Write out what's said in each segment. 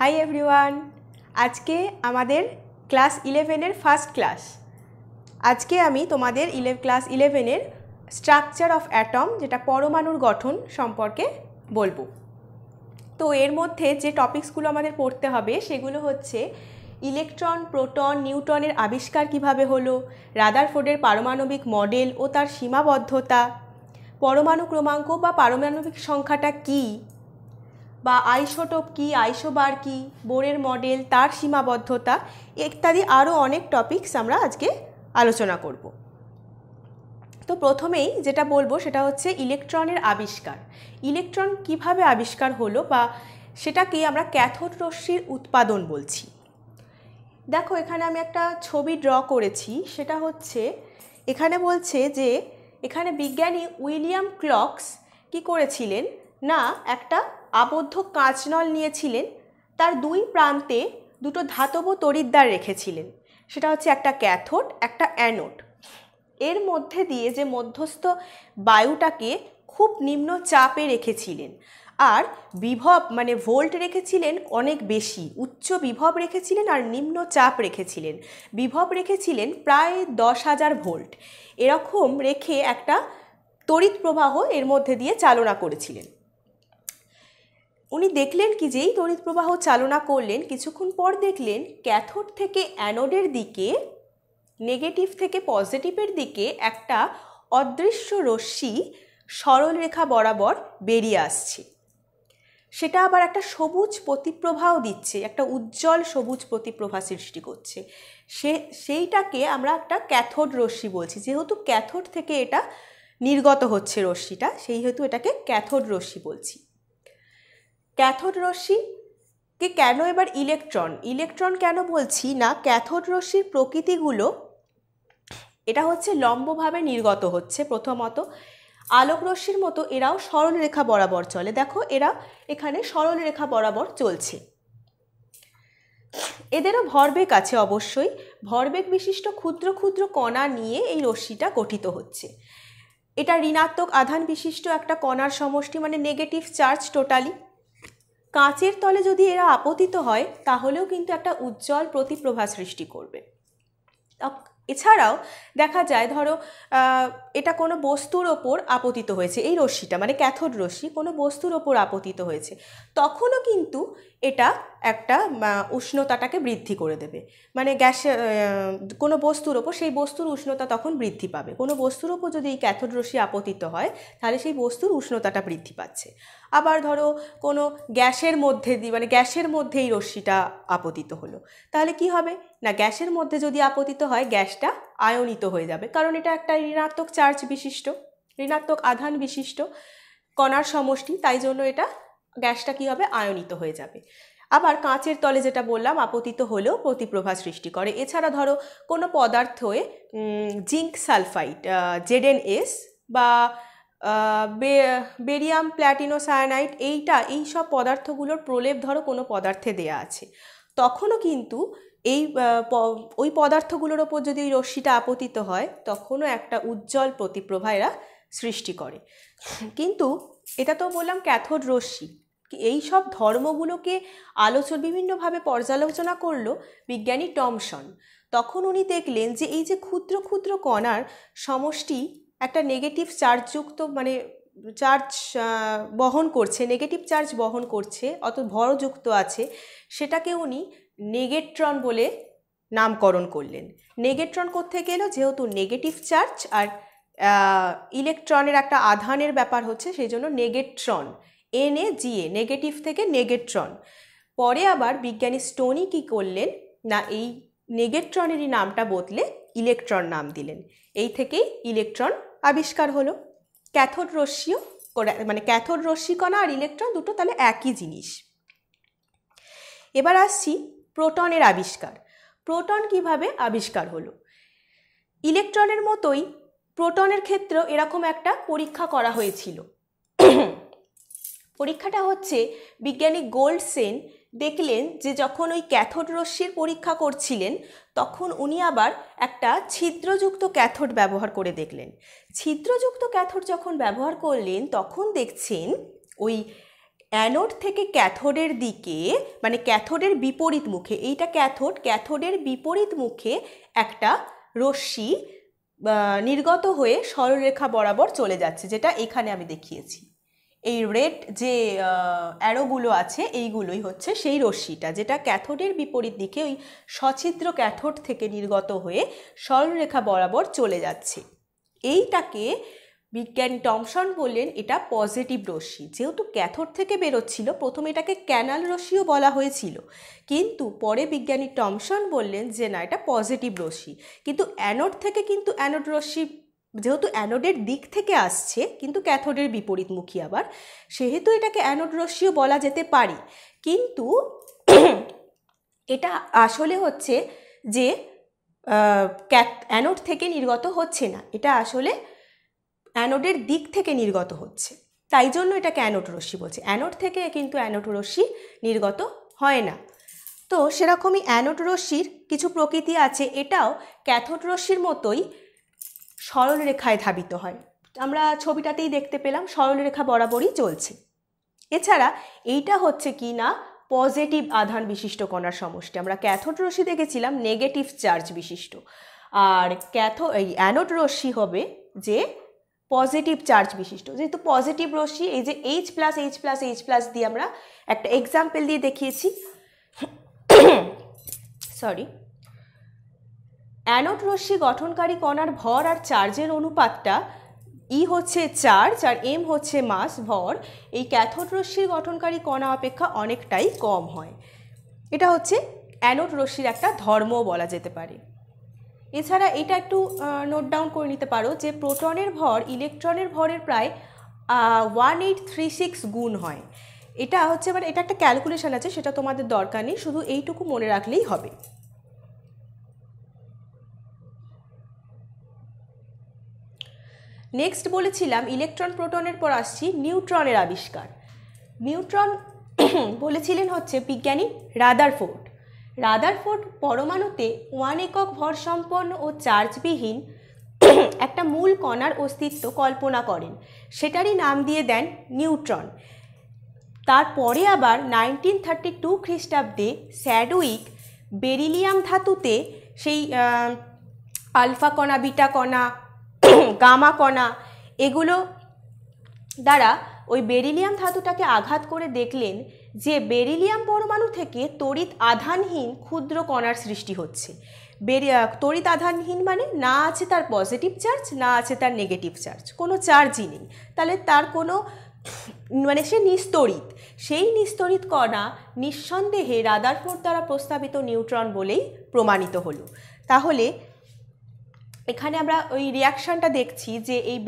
Hi everyone, আজকে আমাদের class 11-এর first class. আজকে আমি তোমাদের ক্লাস 11-এর স্ট্রাকচার অফ অ্যাটম, যেটা পরমাণুর গঠন সম্পর্কে বলবো। তো এর মধ্যে যে টপিকসগুলো আমাদের পড়তে হবে সেগুলো হচ্ছে ইলেকট্রন, প্রোটন, নিউটনের আবিষ্কার কিভাবে হলো, রাদারফোর্ডের পারমাণবিক মডেল ও তার সীমাবদ্ধতা, পরমাণু ক্রমাঙ্ক বা পারমাণবিক সংখ্যাটা কী, বা আইসোটোপ কি, আইসোবার কি, বোরের মডেল, তার সীমাবদ্ধতা ইত্যাদি আরও অনেক টপিকস আমরা আজকে আলোচনা করব। তো প্রথমেই যেটা বলবো সেটা হচ্ছে ইলেকট্রনের আবিষ্কার। ইলেকট্রন কিভাবে আবিষ্কার হলো বা সেটাকে আমরা ক্যাথোড রশ্মির উৎপাদন বলছি। দেখো, এখানে আমি একটা ছবি ড্র করেছি। সেটা হচ্ছে, এখানে বলছে যে এখানে বিজ্ঞানী উইলিয়াম ক্লক্স কি করেছিলেন না, একটা আবদ্ধ কাঁচনল নিয়েছিলেন, তার দুই প্রান্তে দুটো ধাতব তড়িৎদ্বার রেখেছিলেন। সেটা হচ্ছে একটা ক্যাথোড, একটা অ্যানোড। এর মধ্যে দিয়ে যে মধ্যস্থ বায়ুটাকে খুব নিম্ন চাপে রেখেছিলেন, আর বিভব মানে ভোল্ট রেখেছিলেন অনেক বেশি, উচ্চ বিভব রেখেছিলেন আর নিম্ন চাপ রেখেছিলেন। বিভব রেখেছিলেন প্রায় 10,000 ভোল্ট। এরকম রেখে একটা তড়িৎ প্রবাহ এর মধ্যে দিয়ে চালনা করেছিলেন। উনি দেখলেন কি, যেই তড়িৎ প্রবাহ চালনা করলেন, কিছুক্ষণ পর দেখলেন ক্যাথোড থেকে অ্যানোডের দিকে, নেগেটিভ থেকে পজিটিভের দিকে একটা অদৃশ্য রশ্মি সরলরেখা বরাবর বেরিয়ে আসছে। সেটা আবার একটা সবুজ প্রতিপ্রভাও দিচ্ছে, একটা উজ্জ্বল সবুজ প্রতিপ্রভা সৃষ্টি করছে। সেইটাকে আমরা একটা ক্যাথোড রশ্মি বলছি। যেহেতু ক্যাথোড থেকে এটা নির্গত হচ্ছে রশ্মিটা, সেই হেতু এটাকে ক্যাথোড রশ্মি বলছি। ক্যাথোড রশ্মিকে কেন এবার ইলেকট্রন কেন বলছি না, ক্যাথোড রশ্মির প্রকৃতিগুলো, এটা হচ্ছে লম্বভাবে নির্গত হচ্ছে। প্রথমত, আলোক রশ্মির মতো এরাও সরলরেখা বরাবর চলে। দেখো, এরা এখানে সরলরেখা বরাবর চলছে। এদেরও ভরবেগ আছে অবশ্যই। ভরবেগ বিশিষ্ট ক্ষুদ্র ক্ষুদ্র কণা নিয়ে এই রশ্মিটা গঠিত হচ্ছে। এটা ঋণাত্মক আধান বিশিষ্ট একটা কণার সমষ্টি, মানে নেগেটিভ চার্জ টোটালি। কাঁচের তলে যদি এরা আপতিত হয় তাহলেও কিন্তু একটা উজ্জ্বল প্রতিপ্রভা সৃষ্টি করবে। এছাড়াও দেখা যায়, ধরো এটা কোনো বস্তুর ওপর আপতিত হয়েছে, এই রশ্মিটা মানে ক্যাথোড রশ্মি কোনো বস্তুর ওপর আপতিত হয়েছে, তখনও কিন্তু এটা একটা উষ্ণতাটাকে বৃদ্ধি করে দেবে। মানে গ্যাসে কোনো বস্তুর ওপর, সেই বস্তুর উষ্ণতা তখন বৃদ্ধি পাবে। কোনো বস্তুর ওপর যদি এই ক্যাথোড রশ্মি আপতিত হয় তাহলে সেই বস্তুর উষ্ণতাটা বৃদ্ধি পাচ্ছে। আবার ধরো কোনো গ্যাসের মধ্যে মানে গ্যাসের মধ্যে এই রশ্মিটা আপতিত হলো, তাহলে কি হবে না, গ্যাসের মধ্যে যদি আপতিত হয় গ্যাসটা আয়নিত হয়ে যাবে, কারণ এটা একটা ঋণাত্মক চার্জ বিশিষ্ট, ঋণাত্মক আধান বিশিষ্ট কণার সমষ্টি, তাই জন্য এটা গ্যাসটা কি হবে, আয়নিত হয়ে যাবে। আবার কাঁচের তলে যেটা বললাম, আপতিত হলেও প্রতিপ্রভা সৃষ্টি করে। এছাড়া ধরো কোনো পদার্থে জিঙ্ক সালফাইড ZnS বা বেরিয়াম প্ল্যাটিনোসায়ানাইড, এই সব পদার্থগুলোর প্রলেপ ধরো কোনো পদার্থে দেয়া আছে, তখনও কিন্তু ওই পদার্থগুলোর ওপর যদি ওই রশ্মিটা আপতিত হয় তখনও একটা উজ্জ্বল প্রতিপ্রভা এরা সৃষ্টি করে। কিন্তু এটা তো বললাম ক্যাথোড রশ্মি। এই সব ধর্মগুলোকে বিভিন্নভাবে পর্যালোচনা করলো বিজ্ঞানী টমসন। তখন উনি দেখলেন যে এই যে ক্ষুদ্র ক্ষুদ্র কণার সমষ্টি একটা নেগেটিভ চার্জযুক্ত, মানে চার্জ বহন করছে, নেগেটিভ চার্জ বহন করছে, অত ভরযুক্ত আছে, সেটাকে উনি নেগেট্রন বলে নামকরণ করলেন। নেগেট্রন কোত্থেকে এলো, যেহেতু নেগেটিভ চার্জ আর ইলেকট্রনের একটা আধানের ব্যাপার হচ্ছে, সেই জন্য নেগেট্রন, NaGa, নেগেটিভ থেকে নেগেট্রন। পরে আবার বিজ্ঞানী স্টোনি কি করলেন না, এই নেগেট্রনেরই নামটা বদলে ইলেকট্রন নাম দিলেন। এই থেকেই ইলেকট্রন আবিষ্কার হলো। ক্যাথোড রশ্মিও, মানে ক্যাথোড রশ্মিকণা আর ইলেকট্রন দুটো তাহলে একই জিনিস। এবার আসছি প্রোটনের আবিষ্কার। প্রোটন কিভাবে আবিষ্কার হলো? ইলেকট্রনের মতোই প্রোটনের ক্ষেত্রেও এরকম একটা পরীক্ষা করা হয়েছিল। পরীক্ষাটা হচ্ছে, বিজ্ঞানী গোল্ডসেন দেখলেন যে যখন ওই ক্যাথোড রশ্মির পরীক্ষা করছিলেন তখন উনি আবার একটা ছিদ্রযুক্ত ক্যাথোড ব্যবহার করে দেখলেন। ছিদ্রযুক্ত ক্যাথোড যখন ব্যবহার করলেন তখন দেখছেন ওই অ্যানোড থেকে ক্যাথোডের দিকে, মানে ক্যাথোডের বিপরীত মুখে, এইটা ক্যাথোড, ক্যাথোডের বিপরীত মুখে একটা রশ্মি নির্গত হয়ে সরলরেখা বরাবর চলে যাচ্ছে, যেটা এখানে আমি দেখিয়েছি। এই রেড যে অ্যারোগুলো আছে এইগুলোই হচ্ছে সেই রশ্মিটা, যেটা ক্যাথোডের বিপরীত দিকে ওই সছিদ্র ক্যাথোড থেকে নির্গত হয়ে সরলরেখা বরাবর চলে যাচ্ছে। এইটাকে বিজ্ঞানী টমসন বললেন এটা পজিটিভ রশ্মি। যেহেতু ক্যাথোড থেকে বেরোচ্ছিল, প্রথমে এটাকে ক্যানাল রশ্মিও বলা হয়েছিল, কিন্তু পরে বিজ্ঞানী টমসন বললেন যে না, এটা পজিটিভ রশ্মি। কিন্তু অ্যানোড থেকে কিন্তু অ্যানোড রশ্মি যেহেতু অ্যানোডের দিক থেকে আসছে, কিন্তু ক্যাথোডের বিপরীতমুখী আবার, সেহেতু এটাকে অ্যানোড রশ্মিও বলা যেতে পারে। কিন্তু এটা আসলে হচ্ছে যে অ্যানোড থেকে নির্গত হচ্ছে না, এটা আসলে অ্যানোডের দিক থেকে নির্গত হচ্ছে, তাই জন্য এটাকে অ্যানোড রশ্মি বলছে। অ্যানোড থেকে কিন্তু অ্যানোড রশ্মি নির্গত হয় না। তো সেরকমই অ্যানোড রশ্মির কিছু প্রকৃতি আছে, এটাও ক্যাথোড রশ্মির মতোই সরল রেখায় ধাবিত হয়। আমরা ছবিটাতেই দেখতে পেলাম সরলরেখা বরাবরই চলছে। এছাড়া এইটা হচ্ছে কি না পজিটিভ আধান বিশিষ্ট কণার সমষ্টি। আমরা ক্যাথোড রশ্মি দেখেছিলাম নেগেটিভ চার্জ বিশিষ্ট, আর এই অ্যানোড রশ্মি হবে যে পজিটিভ চার্জ বিশিষ্ট। যেহেতু পজিটিভ রশ্মি, এই যে H plus H plus H plus দিয়ে আমরা একটা এক্সাম্পল দিয়ে দেখিয়েছি। সরি, অ্যানোড রশ্মি গঠনকারী কণার ভর আর চার্জের অনুপাতটা ই হচ্ছে চার্জ আর এম হচ্ছে মাস, ভর এই ক্যাথোড রশ্মির গঠনকারী কণা অপেক্ষা অনেকটাই কম হয়। এটা হচ্ছে অ্যানোড রশ্মির একটা ধর্মও বলা যেতে পারে। এছাড়া এটা একটু নোট ডাউন করে নিতে পারো যে প্রোটনের ভর ইলেকট্রনের ভরের প্রায় 1836 গুণ হয়। এটা হচ্ছে, মানে এটা একটা ক্যালকুলেশন আছে, সেটা তোমাদের দরকার নেই, শুধু এইটুকু মনে রাখলেই হবে। নেক্সট বলেছিলাম ইলেকট্রন প্রোটনের পর আসছি নিউট্রনের আবিষ্কার। নিউট্রন বলেছিলেন হচ্ছে বিজ্ঞানী রাদারফোর্ড। রাদারফোর্ড পরমাণুতে 1 একক ভর সম্পন্ন ও চার্জবিহীন একটা মূল কণার অস্তিত্ব কল্পনা করেন, সেটারই নাম দিয়ে দেন নিউট্রন। তারপরে আবার 1932 খ্রিস্টাব্দে স্যাডউইক বেরিলিয়াম ধাতুতে সেই আলফা কণা, বিটা কণা, গামা কণা, এগুলো দ্বারা ওই বেরিলিয়াম ধাতুটাকে আঘাত করে দেখলেন যে বেরিলিয়াম পরমাণু থেকে তড়িৎ আধানহীন ক্ষুদ্র কণার সৃষ্টি হচ্ছে। তড়িৎ আধানহীন মানে না আছে তার পজিটিভ চার্জ, না আছে তার নেগেটিভ চার্জ, কোনো চার্জই নেই, তাহলে তার কোনো মানে সে নিস্তড়িত। সেই নিস্তড়িত কণা নিঃসন্দেহে রাদারফোর্ড দ্বারা প্রস্তাবিত নিউট্রন বলেই প্রমাণিত হলো। তাহলে এখানে আমরা ওই রিয়াকশানটা দেখছি যে এই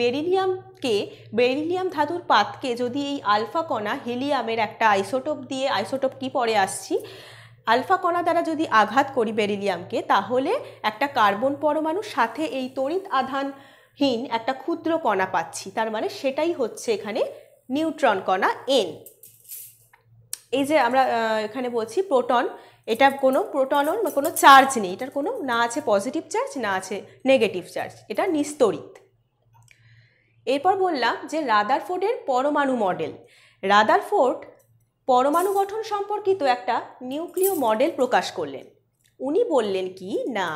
বেরিলিয়াম ধাতুর পাতকে যদি এই আলফা কণা হিলিয়ামের একটা আইসোটোপ দিয়ে, আইসোটোপ কি পরে আসছি, আলফা কণা দ্বারা যদি আঘাত করি বেরিলিয়ামকে, তাহলে একটা কার্বন পরমাণুর সাথে এই তড়িৎ আধানহীন একটা ক্ষুদ্র কণা পাচ্ছি, তার মানে সেটাই হচ্ছে এখানে নিউট্রন কণা N। এই যে আমরা এখানে বলছি প্রোটন, এটা কোনো প্রোটনের কোনো চার্জ নেই, এটার কোনো না আছে পজিটিভ চার্জ, না আছে নেগেটিভ চার্জ, এটা নিস্তড়িত। এরপর বললাম যে রাদারফোর্ডের পরমাণু মডেল। রাদারফোর্ড পরমাণু গঠন সম্পর্কিত একটা নিউক্লিয় মডেল প্রকাশ করলেন। উনি বললেন কি না,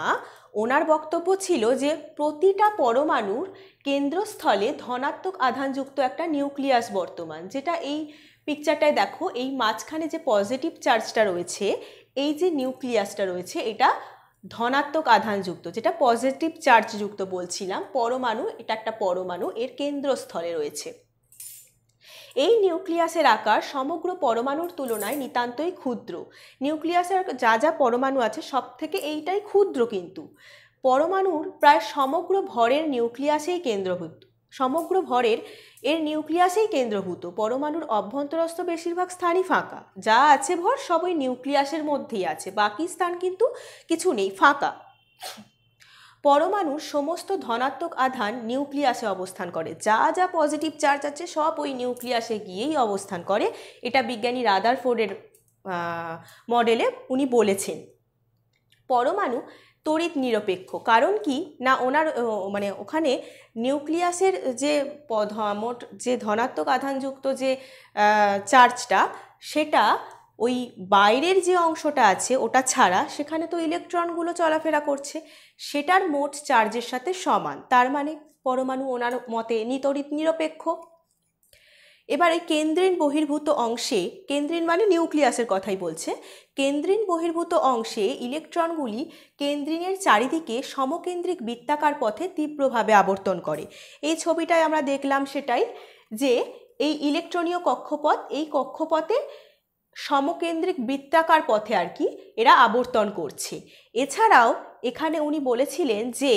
ওনার বক্তব্য ছিল যে প্রতিটা পরমাণুর কেন্দ্রস্থলে ধনাত্মক আধানযুক্ত একটা নিউক্লিয়াস বর্তমান, যেটা এই পিকচারটায় দেখো, এই মাঝখানে যে পজিটিভ চার্জটা রয়েছে, এই যে নিউক্লিয়াসটা রয়েছে, এটা ধনাত্মক আধানযুক্ত, যেটা পজিটিভ চার্জযুক্ত বলছিলাম পরমাণু, এটা একটা পরমাণু, এর কেন্দ্রস্থলে রয়েছে। এই নিউক্লিয়াসের আকার সমগ্র পরমাণুর তুলনায় নিতান্তই ক্ষুদ্র। নিউক্লিয়াসের যা যা পরমাণু আছে সব থেকে এইটাই ক্ষুদ্র, কিন্তু পরমাণুর প্রায় সমগ্র ভরের নিউক্লিয়াসেই কেন্দ্রভূত, সমগ্র ভরের এর নিউক্লিয়াসেই কেন্দ্রভূত। পরমাণুর অভ্যন্তরস্থ বেশিরভাগ স্থানই ফাঁকা, যা আছে ভর সব ওই নিউক্লিয়াসের মধ্যেই আছে, বাকি স্থান কিন্তু কিছু নেই, ফাঁকা। পরমাণুর সমস্ত ধনাত্মক আধান নিউক্লিয়াসে অবস্থান করে, যা যা পজিটিভ চার্জ আছে সব ওই নিউক্লিয়াসে গিয়েই অবস্থান করে। এটা বিজ্ঞানী রাদারফোর্ডের মডেলে উনি বলেছেন। পরমাণু তড়িৎ নিরপেক্ষ। কারণ কি না, ওনার মানে ওখানে নিউক্লিয়াসের যে মোট যে ধনাত্মক আধানযুক্ত যে চার্জটা, সেটা ওই বাইরের যে অংশটা আছে ওটা ছাড়া সেখানে তো ইলেকট্রনগুলো চলাফেরা করছে, সেটার মোট চার্জের সাথে সমান। তার মানে পরমাণু ওনার মতে তড়িৎ নিরপেক্ষ। এবার এই কেন্দ্রীন বহির্ভূত অংশে, কেন্দ্রীন মানে নিউক্লিয়াসের কথাই বলছে, কেন্দ্রীন বহির্ভূত অংশে ইলেকট্রনগুলি কেন্দ্রিনের চারিদিকে সমকেন্দ্রিক বৃত্তাকার পথে তীব্রভাবে আবর্তন করে। এই ছবিটায় আমরা দেখলাম সেটাই, যে এই ইলেকট্রনীয় কক্ষপথ, এই কক্ষপথে সমকেন্দ্রিক বৃত্তাকার পথে আর কি এরা আবর্তন করছে। এছাড়াও এখানে উনি বলেছিলেন যে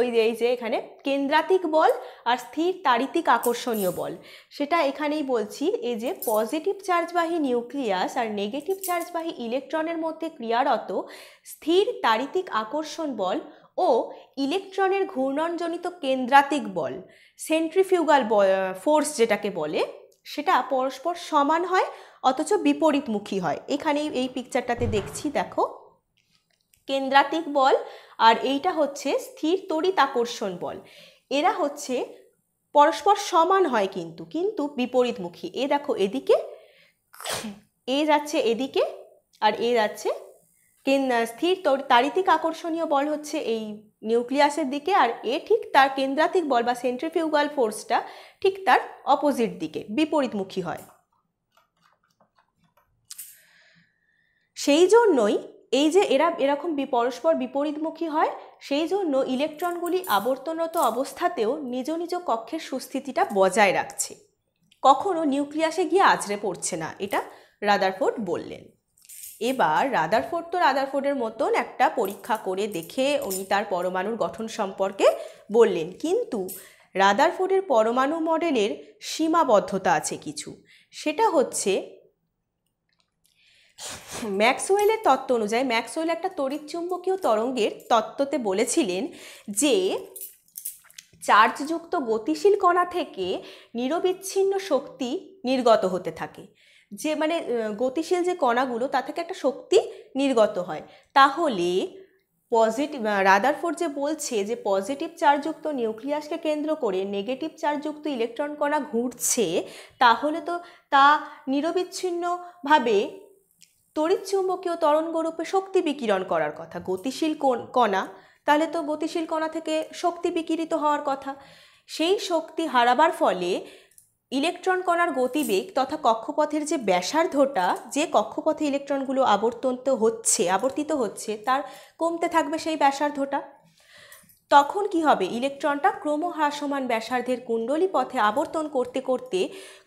এই যে এখানে কেন্দ্রাতিক বল আর স্থির তাড়িতিক আকর্ষণীয় বল, সেটা এখানেই বলছি। এই যে পজিটিভ চার্জবাহী নিউক্লিয়াস আর নেগেটিভ চার্জবাহী ইলেকট্রনের মধ্যে ক্রিয়ারত স্থির তাড়িতিক আকর্ষণ বল ও ইলেকট্রনের ঘূর্ণনজনিত কেন্দ্রাতিক বল, সেন্ট্রিফিউগাল ফোর্স যেটাকে বলে, সেটা পরস্পর সমান হয় অথচ বিপরীতমুখী হয়। এখানেই এই পিকচারটাতে দেখছি, দেখো কেন্দ্রাতিক বল আর এইটা হচ্ছে স্থির তড়িৎ আকর্ষণ বল, এরা হচ্ছে পরস্পর সমান হয় কিন্তু কিন্তু বিপরীতমুখী। এ দেখো এদিকে এ যাচ্ছে এদিকে আর এ যাচ্ছে, স্থির তাড়িতিক আকর্ষণীয় বল হচ্ছে এই নিউক্লিয়াসের দিকে, আর এ ঠিক তার কেন্দ্রাতিক বল বা সেন্ট্রিফিউগাল ফোর্সটা ঠিক তার অপোজিট দিকে, বিপরীতমুখী হয়। সেই জন্যই এই যে এরা এরকম পরস্পর বিপরীতমুখী হয়, সেই জন্য ইলেকট্রনগুলি আবর্তনরত অবস্থাতেও নিজ নিজ কক্ষের সুস্থিতিটা বজায় রাখছে, কখনো নিউক্লিয়াসে গিয়ে আছড়ে পড়ছে না, এটা রাদারফোর্ড বললেন। এবার রাদারফোর্ডের মতন একটা পরীক্ষা করে দেখে উনি তার পরমাণুর গঠন সম্পর্কে বললেন, কিন্তু রাদারফোর্ডের পরমাণু মডেলের সীমাবদ্ধতা আছে কিছু। সেটা হচ্ছে ম্যাক্সওয়েলের তত্ত্ব অনুযায়ী, ম্যাক্সওয়েল একটা তড়িৎচুম্বকীয় তরঙ্গের তত্ত্বতে বলেছিলেন যে চার্জযুক্ত গতিশীল কণা থেকে নিরবিচ্ছিন্ন শক্তি নির্গত হতে থাকে, যে মানে গতিশীল যে কণাগুলো তা থেকে একটা শক্তি নির্গত হয়। তাহলে রাদারফোর্ড যে বলছে যে পজিটিভ চার্জযুক্ত নিউক্লিয়াসকে কেন্দ্র করে নেগেটিভ চার্জযুক্ত ইলেকট্রন কণা ঘুরছে, তাহলে তো তা নিরবিচ্ছিন্নভাবে তড়িৎচুম্বকীয় তরঙ্গরূপে শক্তি বিকিরণ করার কথা। গতিশীল কণা, তাহলে তো গতিশীল কণা থেকে শক্তি বিকিরিত হওয়ার কথা। সেই শক্তি হারাবার ফলে ইলেকট্রন কণার গতিবেগ তথা কক্ষপথের যে ব্যাসার্ধটা, যে কক্ষপথে ইলেকট্রনগুলো আবর্তিত হচ্ছে তার কমতে থাকবে সেই ব্যাসার্ধটা। তখন কি হবে, ইলেকট্রনটা ক্রমহ্রাসমান ব্যাসার্ধের কুণ্ডলী পথে আবর্তন করতে করতে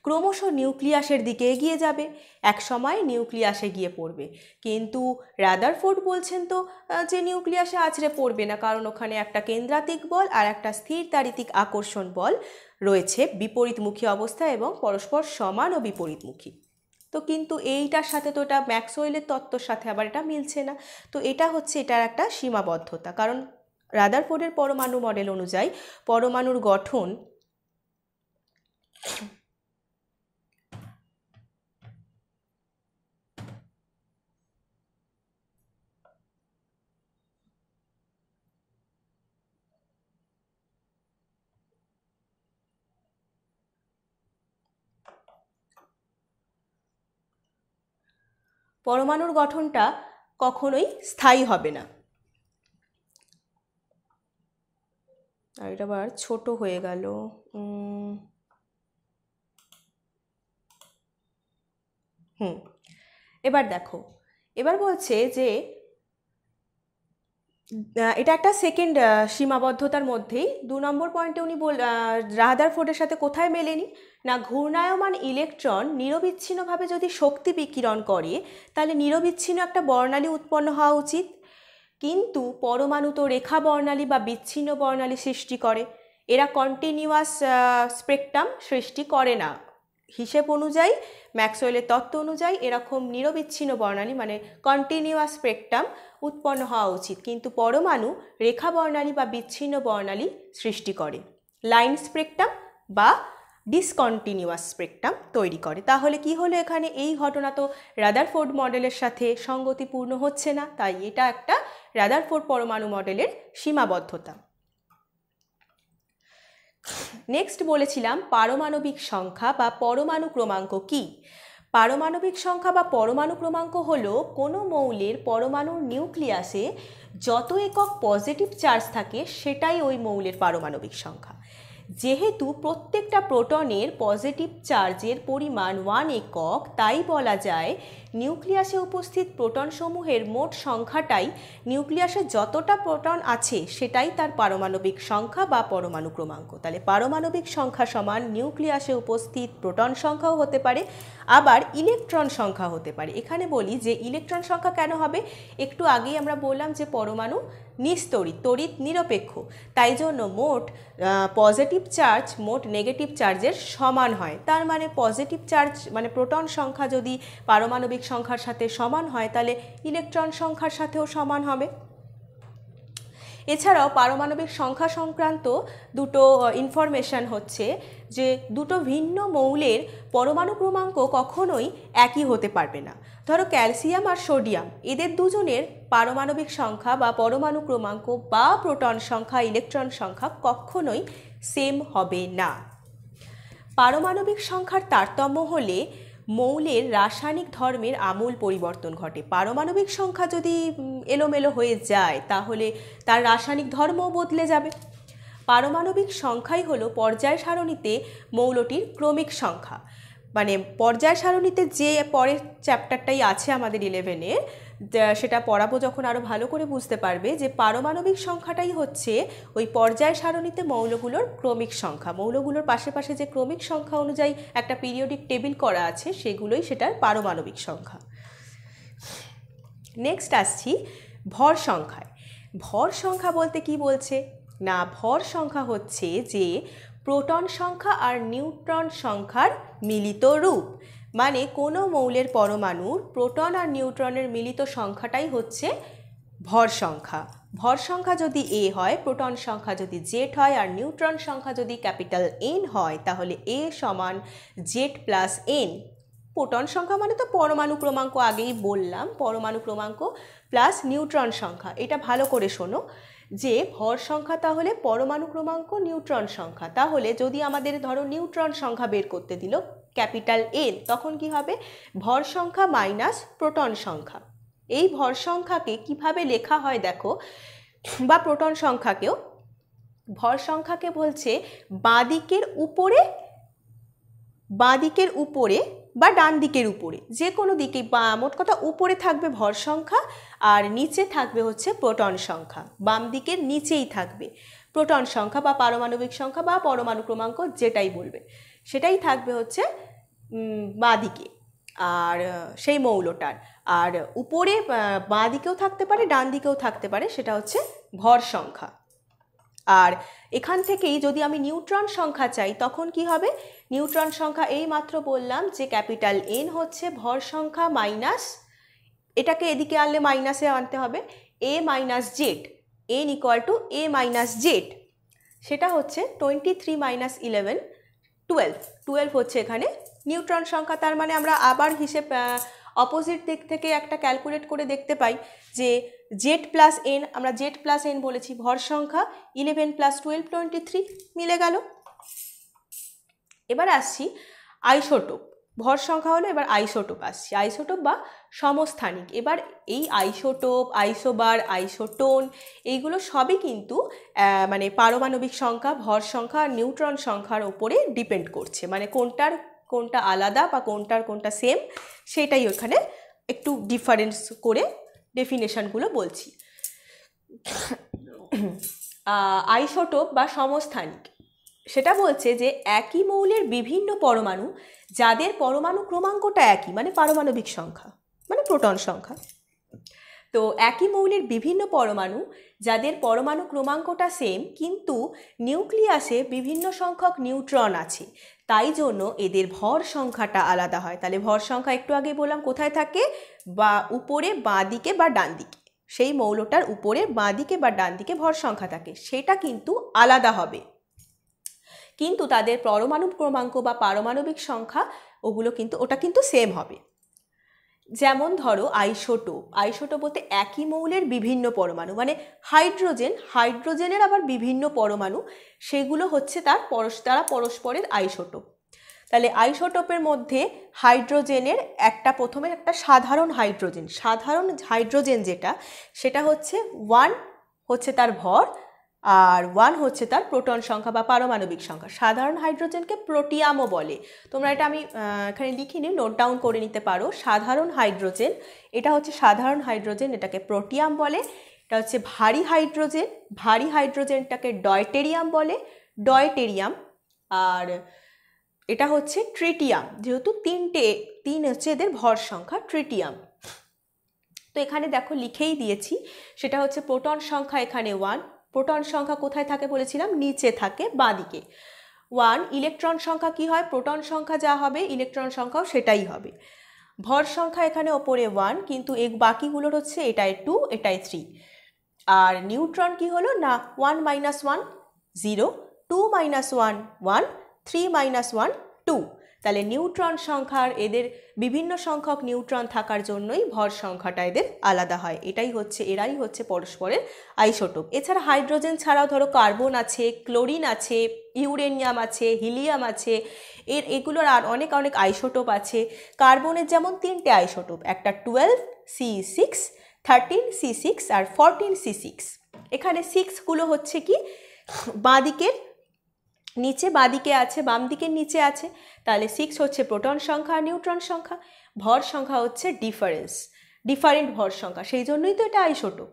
ক্রমশ নিউক্লিয়াসের দিকে এগিয়ে যাবে, এক সময় নিউক্লিয়াসে গিয়ে পড়বে। কিন্তু রাদারফোর্ড বলছেন তো যে নিউক্লিয়াসে আছড়ে পড়বে না, কারণ ওখানে একটা কেন্দ্রাতিক বল আর একটা স্থির তাড়িতিক আকর্ষণ বল রয়েছে বিপরীতমুখী অবস্থায় এবং পরস্পর সমান ও বিপরীতমুখী। তো কিন্তু এইটার সাথে তো এটা ম্যাক্সওয়েলের তত্ত্বর সাথে আবার এটা মিলছে না। তো এটা হচ্ছে এটার একটা সীমাবদ্ধতা, কারণ রাদারফোর্ডের পরমাণু মডেল অনুযায়ী পরমাণুর গঠন পরমাণুর গঠনটা কখনোই স্থায়ী হবে না। আর এটা আবার ছোট হয়ে গেল। এবার দেখো, এবার বলছে যে এটা একটা সেকেন্ড সীমাবদ্ধতার মধ্যেই। 2 নম্বর পয়েন্টে উনি রাদারফোর্ডের সাথে কোথায় মেলেনি না, ঘূর্ণায়মান ইলেকট্রন নিরবিচ্ছিন্নভাবে যদি শক্তি বিকিরণ করে তাহলে নিরবিচ্ছিন্ন একটা বর্ণালী উৎপন্ন হওয়া উচিত, কিন্তু পরমাণু তো রেখা বর্ণালী বা বিচ্ছিন্ন বর্ণালী সৃষ্টি করে, এরা কন্টিনিউয়াস স্পেকট্রাম সৃষ্টি করে না। হিসেব অনুযায়ী, ম্যাক্সওয়েলের তত্ত্ব অনুযায়ী এরকম নিরবিচ্ছিন্ন বর্ণালী মানে কন্টিনিউয়াস স্পেকট্রাম উৎপন্ন হওয়া উচিত, কিন্তু পরমাণু রেখা বর্ণালী বা বিচ্ছিন্ন বর্ণালী সৃষ্টি করে, লাইন স্পেকট্রাম বা ডিসকন্টিনিউয়াস স্পেকট্রাম তৈরি করে। তাহলে কি হলো এখানে, এই ঘটনা তো রাদারফোর্ড মডেলের সাথে সঙ্গতিপূর্ণ হচ্ছে না, তাই এটা একটা রাদারফোর্ড পরমাণু মডেলের সীমাবদ্ধতা। নেক্সট বলেছিলাম পারমাণবিক সংখ্যা বা পরমাণু ক্রমাঙ্ক কি। পারমাণবিক সংখ্যা বা পরমাণু ক্রমাঙ্ক হলো কোনো মৌলের পরমাণুর নিউক্লিয়াসে যত একক পজিটিভ চার্জ থাকে সেটাই ওই মৌলের পারমাণবিক সংখ্যা। যেহেতু প্রত্যেকটা প্রোটনের পজিটিভ চার্জের পরিমাণ 1 একক, তাই বলা যায় নিউক্লিয়াসে উপস্থিত প্রোটনসমূহের মোট সংখ্যাটাই, নিউক্লিয়াসে যতটা প্রোটন আছে সেটাই তার পারমাণবিক সংখ্যা বা পরমাণু ক্রমাঙ্ক। তাহলে পারমাণবিক সংখ্যা সমান নিউক্লিয়াসে উপস্থিত প্রোটন সংখ্যাও হতে পারে, আবার ইলেকট্রন সংখ্যা হতে পারে। এখানে বলি যে ইলেকট্রন সংখ্যা কেন হবে, একটু আগেই আমরা বললাম যে পরমাণু নিস্তড়িত, তড়িৎ নিরপেক্ষ, তাই জন্য মোট পজিটিভ চার্জ মোট নেগেটিভ চার্জের সমান হয়। তার মানে পজিটিভ চার্জ মানে প্রোটন সংখ্যা যদি পারমাণবিক সংখ্যার সাথে সমান হয় তাহলে ইলেকট্রন সংখ্যার সাথেও সমান হবে। এছাড়াও পারমাণবিক সংখ্যা সংক্রান্ত দুটো ইনফরমেশন হচ্ছে যে দুটো ভিন্ন মৌলের পরমাণু ক্রমাঙ্ক কখনোই একই হতে পারবে না। ধরো ক্যালসিয়াম আর সোডিয়াম, এদের দুজনের পারমাণবিক সংখ্যা বা পরমাণু ক্রমাঙ্ক বা প্রোটন সংখ্যা ইলেকট্রন সংখ্যা কখনোই সেম হবে না। পারমাণবিক সংখ্যার তারতম্য হলে মৌলের রাসায়নিক ধর্মের আমূল পরিবর্তন ঘটে। পারমাণবিক সংখ্যা যদি এলোমেলো হয়ে যায় তাহলে তার রাসায়নিক ধর্মও বদলে যাবে। পারমাণবিক সংখ্যাই হলো পর্যায় সারণীতে মৌলটির ক্রমিক সংখ্যা। মানে পর্যায় সারণীতে যে পরের চ্যাপ্টারটাই আছে আমাদের 11-এর, সেটা পড়াবো যখন আরও ভালো করে বুঝতে পারবে যে পারমাণবিক সংখ্যাটাই হচ্ছে ওই পর্যায় সারণীতে মৌলগুলোর ক্রমিক সংখ্যা। মৌলগুলোর পাশে পাশে যে ক্রমিক সংখ্যা অনুযায়ী একটা পিরিয়ডিক টেবিল করা আছে সেগুলোই সেটার পারমাণবিক সংখ্যা। নেক্সট আসছি ভর সংখ্যায়। ভর সংখ্যা বলতে কি বলছে না, ভর সংখ্যা হচ্ছে যে প্রোটন সংখ্যা আর নিউট্রন সংখ্যার মিলিত রূপ। মানে কোনো মৌলের পরমাণুর প্রোটন আর নিউট্রনের মিলিত সংখ্যাটাই হচ্ছে ভর সংখ্যা। ভর সংখ্যা যদি এ হয়, প্রোটন সংখ্যা যদি জেড হয় আর নিউট্রন সংখ্যা যদি ক্যাপিটাল এন হয় তাহলে এ সমান জেড প্লাস এন। প্রোটন সংখ্যা মানে তো পরমাণু ক্রমাঙ্ক, আগেই বললাম পরমাণু ক্রমাঙ্ক প্লাস নিউট্রন সংখ্যা। এটা ভালো করে শোনো যে ভর সংখ্যা তাহলে পরমাণু ক্রমাঙ্ক নিউট্রন সংখ্যা। তাহলে যদি আমাদের ধরো নিউট্রন সংখ্যা বের করতে দিল ক্যাপিটাল এন, তখন কি হবে, ভর সংখ্যা মাইনাস প্রোটন সংখ্যা। এই ভর সংখ্যাকে কিভাবে লেখা হয় দেখো, বা প্রোটন সংখ্যাকেও, ভর সংখ্যাকে বলছে বাঁদিকের উপরে বা ডান দিকের উপরে, যে কোনো দিকে, মোট কথা উপরে থাকবে ভর সংখ্যা আর নিচে থাকবে হচ্ছে প্রোটন সংখ্যা। বাম দিকের নিচেই থাকবে প্রোটন সংখ্যা বা পারমাণবিক সংখ্যা বা পরমাণু ক্রমাঙ্ক, যেটাই বলবে সেটাই থাকবে হচ্ছে বাঁ দিকে আর সেই মৌলটার, আর উপরে বাঁ দিকেও থাকতে পারে ডান দিকেও থাকতে পারে, সেটা হচ্ছে ভর সংখ্যা। আর এখান থেকেই যদি আমি নিউট্রন সংখ্যা চাই তখন কি হবে, নিউট্রন সংখ্যা এই মাত্র বললাম যে ক্যাপিটাল এন হচ্ছে ভর সংখ্যা মাইনাস, এটাকে এদিকে আনলে মাইনাসে আনতে হবে, A minus Z, N equal to A minus Z, সেটা হচ্ছে 23 মাইনাস 11 12 হচ্ছে এখানে নিউট্রন সংখ্যা। তার মানে আমরা আবার হিসেব অপোজিট দিক থেকে একটা ক্যালকুলেট করে দেখতে পাই যে জেড প্লাস এন, আমরা জেড প্লাস এন বলেছি, ভর সংখ্যা 11 প্লাস 12 23 মিলে গেল। এবার আসছি আইসোটোপ। ভর সংখ্যা হলো, এবার আইসোটোপ আসছি, আইসোটোপ বা সমস্থানিক। এবার এই আইসোটোপ, আইসোবার, আইসোটোন এইগুলো সবই কিন্তু মানে পারমাণবিক সংখ্যা, ভর সংখ্যা আর নিউট্রন সংখ্যার ওপরে ডিপেন্ড করছে। মানে কোনটা আলাদা বা কোনটা সেম, সেটাই ওখানে একটু ডিফারেন্স করে ডেফিনেশনগুলো বলছি। আইসোটোপ বা সমস্থানিক সেটা বলছে যে একই মৌলের বিভিন্ন পরমাণু যাদের পরমাণু ক্রমাঙ্কটা একই, মানে পারমাণবিক সংখ্যা মানে প্রোটন সংখ্যা, তো একই মৌলের বিভিন্ন পরমাণু যাদের পরমাণু ক্রমাঙ্কটা সেম কিন্তু নিউক্লিয়াসে বিভিন্ন সংখ্যক নিউট্রন আছে, তাই জন্য এদের ভর সংখ্যাটা আলাদা হয়। তাহলে ভর সংখ্যা একটু আগে বললাম কোথায় থাকে, বা উপরে বাঁ দিকে বা ডান দিকে, সেই মৌলটার উপরে বাঁ দিকে বা ডান দিকে ভর সংখ্যা থাকে, সেটা কিন্তু আলাদা হবে। কিন্তু তাদের পরমাণু ক্রমাঙ্ক বা পারমাণবিক সংখ্যা ওটা কিন্তু সেম হবে। যেমন ধরো আইসোটোপ বলতে একই মৌলের বিভিন্ন পরমাণু, মানে হাইড্রোজেনের আবার বিভিন্ন পরমাণু, সেগুলো হচ্ছে তারা পরস্পরের আইসোটোপ। তাহলে আইসোটোপের মধ্যে হাইড্রোজেনের প্রথমে একটা সাধারণ হাইড্রোজেন সেটা হচ্ছে 1 হচ্ছে তার ভর, আর 1 হচ্ছে তার প্রোটন সংখ্যা বা পারমাণবিক সংখ্যা। সাধারণ হাইড্রোজেনকে প্রোটিয়ামও বলে। তোমরা এটা আমি এখানে লিখিনি, নোট ডাউন করে নিতে পারো। সাধারণ হাইড্রোজেন, এটা হচ্ছে সাধারণ হাইড্রোজেন, এটাকে প্রোটিয়াম বলে। এটা হচ্ছে ভারী হাইড্রোজেনটাকে ডয়টেরিয়াম বলে, আর এটা হচ্ছে ট্রিটিয়াম, যেহেতু তিন হচ্ছে এদের ভর সংখ্যা, ট্রিটিয়াম। তো এখানে দেখো লিখেই দিয়েছি, সেটা হচ্ছে প্রোটন সংখ্যা এখানে 1। প্রোটন সংখ্যা কোথায় থাকে বলেছিলাম? নিচে থাকে, বাঁদিকে 1। ইলেকট্রন সংখ্যা কি হয়? প্রোটন সংখ্যা যা হবে ইলেকট্রন সংখ্যাও সেটাই হবে। ভর সংখ্যা এখানে ওপরে 1, কিন্তু বাকিগুলোর হচ্ছে এটাই 2, এটাই 3। আর নিউট্রন কি হলো না, 1 - 1 0, 2 - 1 1, 3 - 1 2। তাহলে নিউট্রন সংখ্যার এদের বিভিন্ন সংখ্যক নিউট্রন থাকার জন্যই ভর সংখ্যাটা এদের আলাদা হয়। এরাই হচ্ছে পরস্পরের আইসোটোপ। এছাড়া হাইড্রোজেন ছাড়াও ধরো কার্বন আছে, ক্লোরিন আছে, ইউরেনিয়াম আছে, হিলিয়াম আছে, এগুলোর আর অনেক আইসোটোপ আছে। কার্বনের যেমন 3টে আইসোটোপ, একটা 12C6, 13C6 আর 14C6। এখানে 6গুলো হচ্ছে কি বাঁদিকে আছে, বাম দিকের নিচে আছে। তাহলে 6 হচ্ছে প্রোটন সংখ্যা আর নিউট্রন সংখ্যা। ভর সংখ্যা হচ্ছে ডিফারেন্ট ভর সংখ্যা, সেই জন্যই তো এটা আইসোটোপ।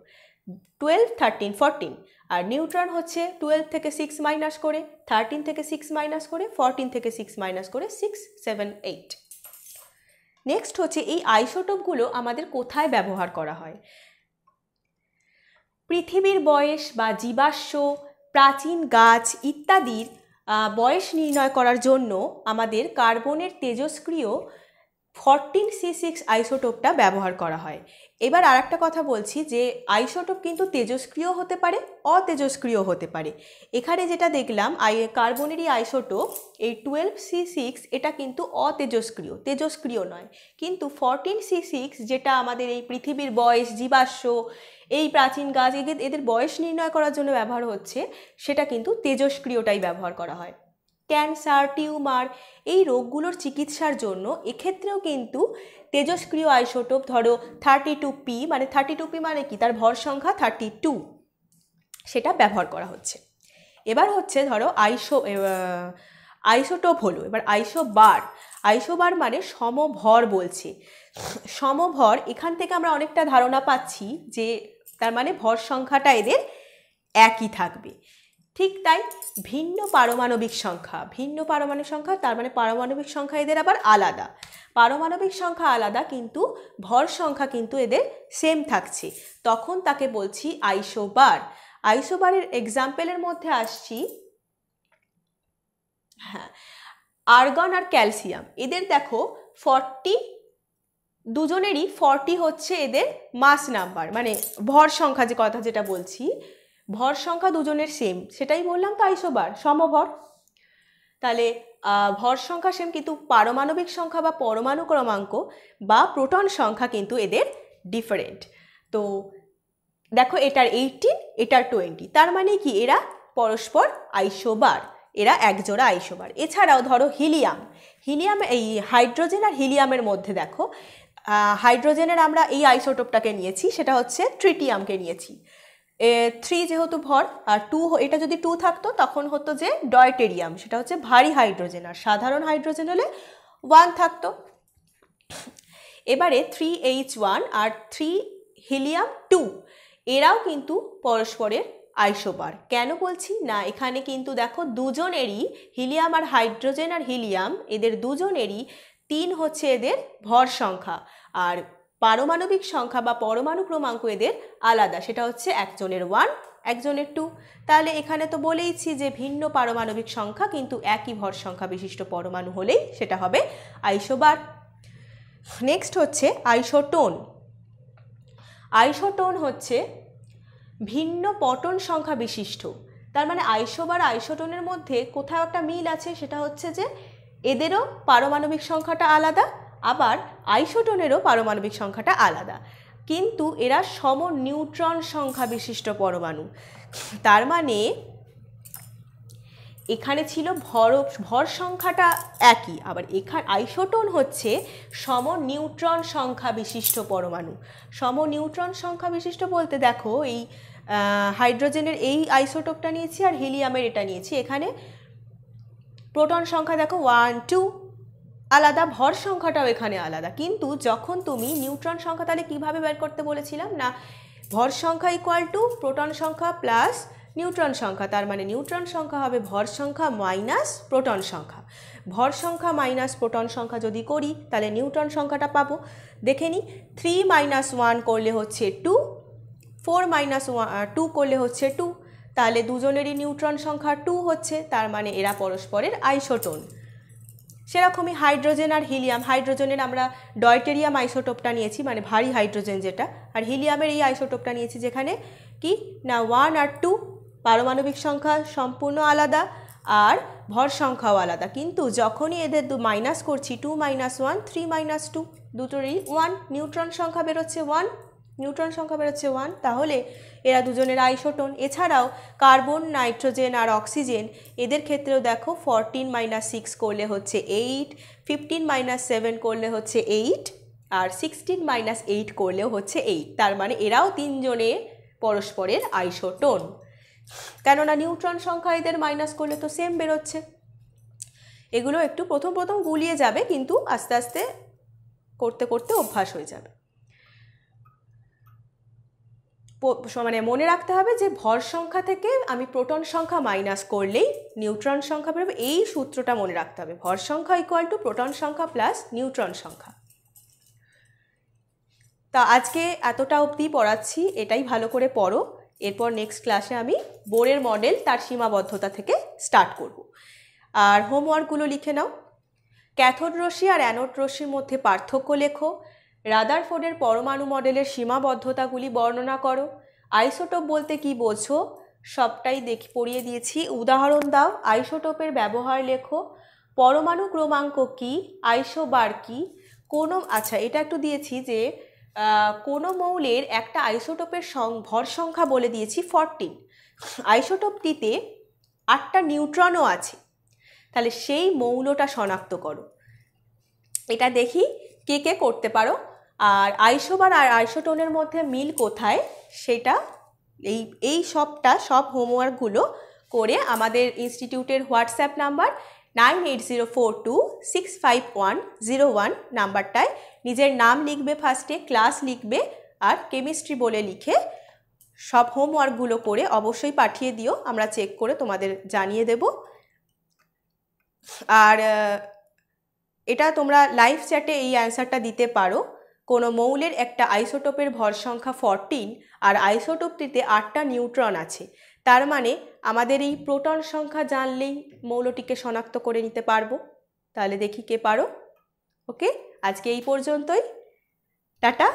12, 13, 14। আর নিউট্রন হচ্ছে 12 থেকে 6 মাইনাস করে, 13 থেকে 6 মাইনাস করে, 14 থেকে 6 মাইনাস করে 6, 7, 8। নেক্সট হচ্ছে এই আইসোটোপগুলো আমাদের কোথায় ব্যবহার করা হয়? পৃথিবীর বয়স বা জীবাশ্ম, প্রাচীন গাছ ইত্যাদির বয়স নির্ণয় করার জন্য আমাদের কার্বনের তেজস্ক্রিয় 14C6 আইসোটোপটা ব্যবহার করা হয়। এবার আর একটা কথা বলছি যে আইসোটোপ কিন্তু তেজস্ক্রিয় হতে পারে, অতেজস্ক্রিয় হতে পারে। এখানে যেটা দেখলাম কার্বনেরই আইসোটোপ এই 12C6, এটা কিন্তু তেজস্ক্রিয় নয়। কিন্তু 14C6 যেটা আমাদের এই পৃথিবীর বয়স, জীবাশ্ম, এই প্রাচীন গাছ এদের বয়স নির্ণয় করার জন্য ব্যবহার হচ্ছে, সেটা কিন্তু তেজস্ক্রিয়টাই ব্যবহার করা হয়। ক্যান্সার, টিউমার এই রোগগুলোর চিকিৎসার জন্য এক্ষেত্রেও কিন্তু তেজস্ক্রিয় আইসোটোপ, ধরো 32P, মানে 32P মানে কি, তার ভর সংখ্যা 32, সেটা ব্যবহার করা হচ্ছে। এবার হচ্ছে ধরো আইসোটোপ হলো, এবার আইসোবার মানে সমভর বলছে। সমভর, এখান থেকে আমরা অনেকটা ধারণা পাচ্ছি যে তার মানে ভর সংখ্যাটা এদের একই থাকবে। ঠিক তাই ভিন্ন পারমাণবিক সংখ্যা, তার মানে পারমাণবিক সংখ্যা এদের আবার আলাদা। পারমাণবিক সংখ্যা আলাদা, কিন্তু ভর সংখ্যা কিন্তু এদের সেম থাকছে, তখন তাকে বলছি আইসোবার। আইসোবারের এক্সাম্পলের মধ্যে আসছি, হ্যাঁ, আর্গন আর ক্যালসিয়াম। এদের দেখো 40, দুজনেরই 40 হচ্ছে এদের মাস নাম্বার, মানে ভর সংখ্যা, যেটা বলছি ভর সংখ্যা দুজনের সেম, সেটাই বললাম তো আইসোবার, সমভর। তাহলে ভর সংখ্যা সেম, কিন্তু পারমাণবিক সংখ্যা বা পরমাণু ক্রমাঙ্ক বা প্রোটন সংখ্যা কিন্তু এদের ডিফারেন্ট। তো দেখো এটার 18, এটার 20, তার মানে কি এরা পরস্পর আইসোবার, এরা একজোড়া আইসোবার। এছাড়াও ধরো হিলিয়াম, এই হাইড্রোজেন আর হিলিয়ামের মধ্যে দেখো হাইড্রোজেনের আমরা এই আইসোটোপটাকে নিয়েছি, সেটা হচ্ছে ট্রিটিয়ামকে নিয়েছি। 3 যেহেতু ভর, আর 2, এটা যদি 2 থাকতো তখন হতো যে ডয়টেরিয়াম, সেটা হচ্ছে ভারী হাইড্রোজেন, আর সাধারণ হাইড্রোজেন হলে 1 থাকতো। এবারে 3H1 আর 3 হিলিয়াম 2, এরাও কিন্তু পরস্পরের আইসোবার। কেন বলছি না, এখানে কিন্তু দেখো দুজনেরই, হিলিয়াম আর হাইড্রোজেন আর হিলিয়াম, এদের দুজনেরই 3 হচ্ছে এদের ভর সংখ্যা, আর পারমাণবিক সংখ্যা বা পরমাণু ক্রমাঙ্ক এদের আলাদা, সেটা হচ্ছে একজনের 1, একজনের 2। তাহলে এখানে তো বলেইছি যে ভিন্ন পারমাণবিক সংখ্যা কিন্তু একই ভর সংখ্যা বিশিষ্ট পরমাণু হলেই সেটা হবে আইসোবার। নেক্সট হচ্ছে আইসোটোন হচ্ছে ভিন্ন পটন সংখ্যা বিশিষ্ট তার মানে আইসো বা আইসোটোনের মধ্যে কোথাও একটা মিল আছে, সেটা হচ্ছে যে এদেরও পারমাণবিক সংখ্যাটা আলাদা, আবার আইসোটোনেরও পারমাণবিক সংখ্যাটা আলাদা, কিন্তু এরা সম নিউট্রন সংখ্যা বিশিষ্ট পরমাণু। তার মানে এখানে ছিল ভর সংখ্যাটা একই, আবার এখানে আইসোটোন হচ্ছে সম নিউট্রন সংখ্যা বিশিষ্ট পরমাণু। সম নিউট্রন সংখ্যা বিশিষ্ট বলতে দেখো এই হাইড্রোজেনের এই আইসোটোপটা নিয়েছি আর হিলিয়ামের এটা নিয়েছি, এখানে প্রোটন সংখ্যা দেখো 1 2 আলাদা, ভর সংখ্যাটাও এখানে আলাদা, কিন্তু যখন তুমি নিউট্রন সংখ্যা তাহলে কীভাবে বের করতে বলেছিলাম না, ভর সংখ্যা ইকুয়াল টু প্রোটন সংখ্যা প্লাস নিউট্রন সংখ্যা, তার মানে নিউট্রন সংখ্যা হবে ভর সংখ্যা মাইনাস প্রোটন সংখ্যা। ভর সংখ্যা মাইনাস প্রোটন সংখ্যা যদি করি তাহলে নিউট্রন সংখ্যাটা পাবো। দেখে নিই, 3 - 1 করলে হচ্ছে 2, 4 - 2 করলে হচ্ছে 2, তাহলে দুজনেরই নিউট্রন সংখ্যা 2 হচ্ছে, তার মানে এরা পরস্পরের আইসোটোন। সেরকমই হাইড্রোজেন আর হিলিয়াম, হাইড্রোজেনের আমরা ডয়টেরিয়াম আইসোটোপটা নিয়েছি, মানে ভারী হাইড্রোজেন যেটা, আর হিলিয়ামের এই আইসোটোপটা নিয়েছি যেখানে কি না 1 আর 2 পারমাণবিক সংখ্যা সম্পূর্ণ আলাদা আর ভর সংখ্যাও আলাদা, কিন্তু যখনই এদের মাইনাস করছি 2 - 1 3 - 2 দুটোরই 1, নিউট্রন সংখ্যা বেরোচ্ছে 1, নিউট্রন সংখ্যা বেরোচ্ছে 1, তাহলে এরা দুজনের আইসোটোন। এছাড়াও কার্বন, নাইট্রোজেন আর অক্সিজেন এদের ক্ষেত্রেও দেখো 14 - 6 করলে হচ্ছে 8, 15 - 7 করলে হচ্ছে 8, আর 16 - 8 করলেও হচ্ছে 8, তার মানে এরাও তিনজনে পরস্পরের আইসোটোন, কেননা নিউট্রন সংখ্যা এদের মাইনাস করলে তো সেম বেরোচ্ছে। এগুলো একটু প্রথম প্রথম গুলিয়ে যাবে, কিন্তু আস্তে আস্তে করতে করতে অভ্যাস হয়ে যাবে। মানে মনে রাখতে হবে যে ভর সংখ্যা থেকে আমি প্রোটন সংখ্যা মাইনাস করলেই নিউট্রন সংখ্যা বেরোবে, এই সূত্রটা মনে রাখতে হবে, ভর সংখ্যা ইকুয়াল টু প্রোটন সংখ্যা প্লাস নিউট্রন সংখ্যা। তা আজকে এতটা অবধি পড়াচ্ছি, এটাই ভালো করে পড়ো, এরপর নেক্সট ক্লাসে আমি বোরের মডেল তার সীমাবদ্ধতা থেকে স্টার্ট করব। আর হোমওয়ার্কগুলো লিখে নাও। ক্যাথোড রশ্মি আর অ্যানোড রশ্মির মধ্যে পার্থক্য লেখো, রাদারফোর্ডের পরমাণু মডেলের সীমাবদ্ধতাগুলি বর্ণনা করো, আইসোটোপ বলতে কি বোঝো সবটাই পড়িয়ে দিয়েছি, উদাহরণ দাও, আইসোটোপের ব্যবহার লেখো, পরমাণু ক্রমাঙ্ক কি, আইসোবার কি, কোনো আচ্ছা এটা একটু দিয়েছি যে কোনো মৌলের একটা আইসোটোপের ভর সংখ্যা বলে দিয়েছি 14, আইসোটোপটিতে 8টা নিউট্রনও আছে, তাহলে সেই মৌলটা শনাক্ত করো। এটা দেখি কে কে করতে পারো। আর আইসোবার আর আইসোটোনের মধ্যে মিল কোথায় সেটা এই সব হোমওয়ার্কগুলো করে আমাদের ইনস্টিটিউটের হোয়াটসঅ্যাপ নাম্বার 9804265101 নাম্বারটায় নিজের নাম লিখবে, ফার্স্টে ক্লাস লিখবে আর কেমিস্ট্রি বলে লিখে সব হোমওয়ার্কগুলো করে অবশ্যই পাঠিয়ে দিও, আমরা চেক করে তোমাদের জানিয়ে দেব। আর এটা তোমরা লাইভ চ্যাটে এই অ্যান্সারটা দিতে পারো, কোনো মৌলের একটা আইসোটোপের ভর সংখ্যা 14 আর আইসোটোপটিতে 8টা নিউট্রন আছে, তার মানে আমাদের এই প্রোটন সংখ্যা জানলেই মৌলটিকে শনাক্ত করে নিতে পারবো। তাহলে দেখি কে পারো। ওকে, আজকে এই পর্যন্তই, টাটা।